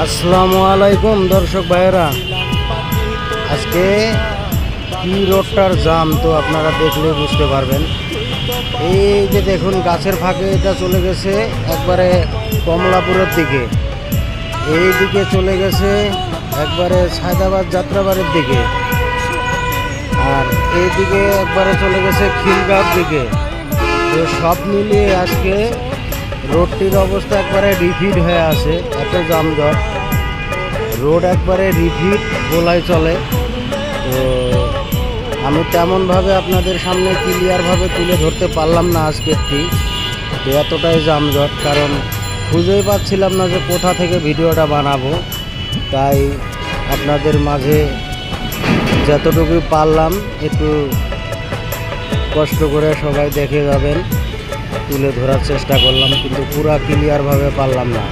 আসসালামু আলাইকুম দর্শক ভাইয়েরা, আজকে কি রোডটার জাম তো আপনারা দেখলে বুঝতে পারবেন। এই যে দেখুন গাছের ফাঁকে এটা চলে গেছে একবারে কমলাপুরের দিকে, এই দিকে চলে গেছে একবারে সায়দাবাদ যাত্রাবাড়ির দিকে, আর এই দিকে একবারে চলে গেছে খিলগাঁওর দিকে। তো সব মিলিয়ে আজকে রোডটির অবস্থা একবারে রিপিট হয়ে আছে, এত যানজট। রোড একবারে রিপিট বলাই চলে। তো আমি তেমনভাবে আপনাদের সামনে ক্লিয়ারভাবে তুলে ধরতে পারলাম না আজকেরটি, যে এতটাই যানজট, কারণ খুঁজেই পাচ্ছিলাম না যে কোথা থেকে ভিডিওটা বানাবো। তাই আপনাদের মাঝে যতটুকু পারলাম একটু কষ্ট করে সবাই দেখে যাবেন তুলে ধরার চেষ্টা করলাম, কিন্তু পুরা ক্লিয়ারভাবে পারলাম না।